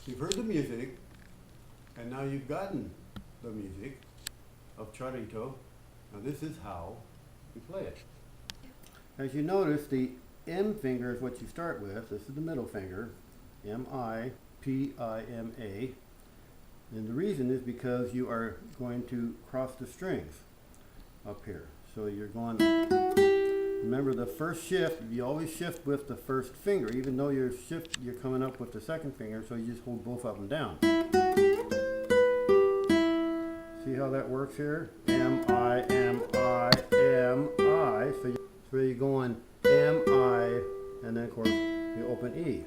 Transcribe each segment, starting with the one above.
You've heard the music, and now you've gotten the music of Charito. Now this is how you play it. As you notice, the M finger is what you start with. This is the middle finger, M-I-P-I-M-A. And the reason is because you are going to cross the strings up here. So you're going, remember the first shift, you always shift with the first finger, even though you're coming up with the second finger, so you just hold both of them down. See how that works here? M-I, M-I, M-I. So you're going M-I, and then of course you open E.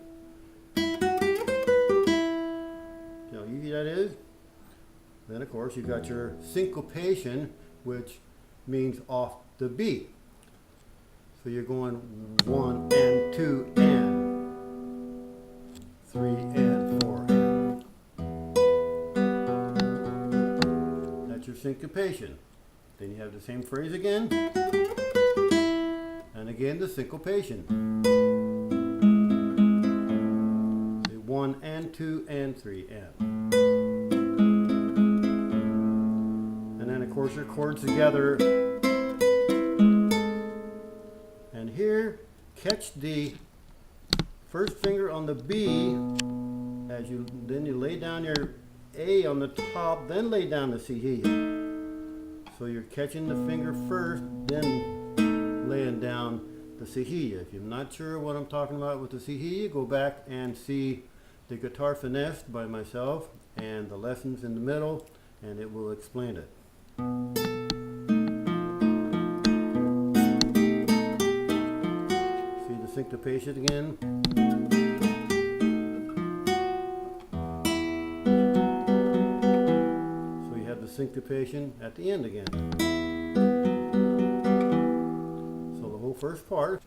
See how easy that is? Then of course you've got your syncopation, which means off the beat. So you're going 1 and 2 and 3 and 4 and. That's your syncopation. Then you have the same phrase again, and again the syncopation. 1 and 2 and 3 and. And then of course your chords together. And here, catch the first finger on the B as then you lay down your A on the top, then lay down the C. So you're catching the finger first, then laying down the cejilla. If you're not sure what I'm talking about with the cejilla, go back and see the Guitar Finesse by myself and the lessons in the middle, and it will explain it. See the syncopation again? So you have the syncopation at the end again. So the whole first part.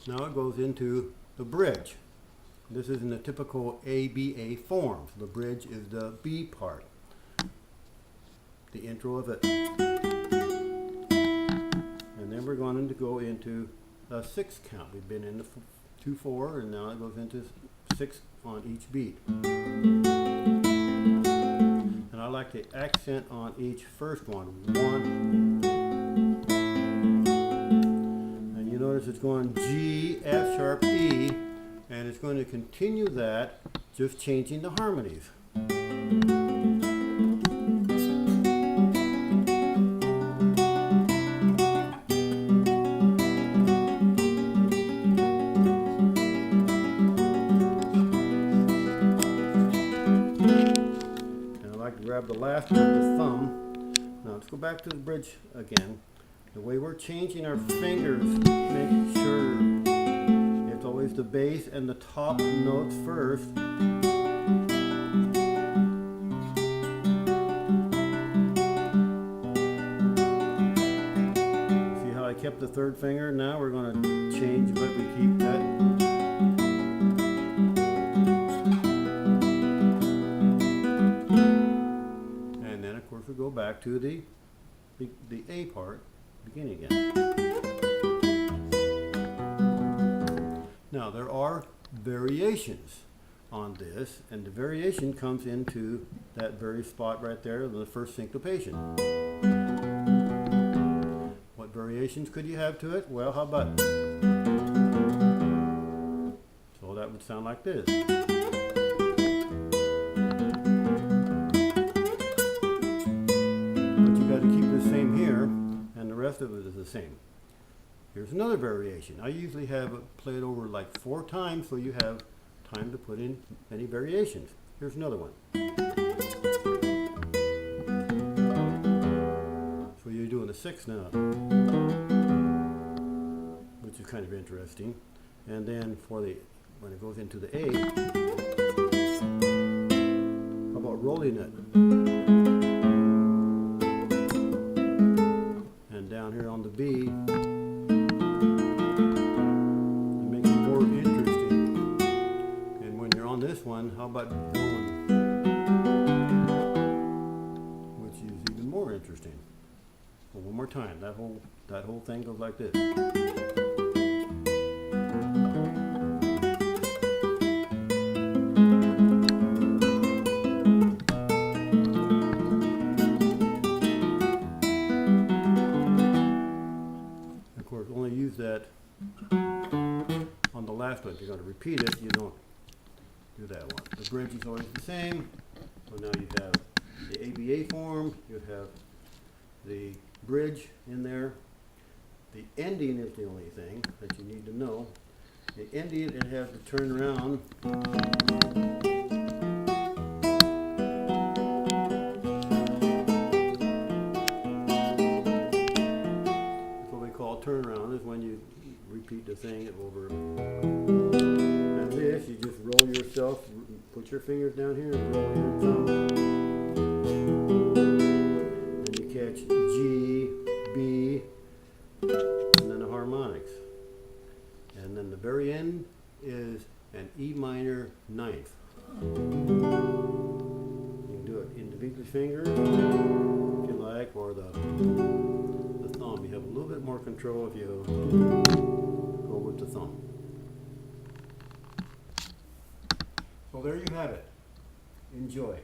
Now it goes into the bridge. This is in the typical ABA form. So the bridge is the B part, the intro of it. And then we're going to go into a 6 count. We've been in the 2-4, and now it goes into 6 on each beat. And I like the accent on each first one. 1. You notice it's going G, F sharp, E, and it's going to continue that, just changing the harmonies. And I like to grab the last one with the thumb. Now let's go back to the bridge again. The way we're changing our fingers, make sure it's always the bass and the top notes first. See how I kept the third finger? Now we're going to change, but we keep that. And then of course we go back to the A part. Beginning again. Now there are variations on this, and the variation comes into that very spot right there, the first syncopation. What variations could you have to it? Well, how about, so that would sound like this. But you got to keep the same here. And the rest of it is the same. Here's another variation. I usually have it played over like 4 times, so you have time to put in any variations. Here's another one. So you're doing a 6 now, which is kind of interesting. And then for the, when it goes into the A, how about rolling it? Down here on the B, and make it more interesting. And when you're on this one, how about going, which is even more interesting. Well, one more time, that whole thing goes like this. Of course, only use that on the last one. If you're going to repeat it, you don't do that one. The bridge is always the same. So now you have the ABA form, you have the bridge in there. The ending is the only thing that you need to know. The ending, it has to turn around. That's what we call turnaround, is when you repeat the thing over. And this, you just roll yourself, put your fingers down here and roll your thumb. Then you catch G, B, and then the harmonics. And then the very end is an E minor ninth. You can do it individual fingers if you like, or the thumb. You have a little bit more control if you go with the thumb. So there you have it. Enjoy.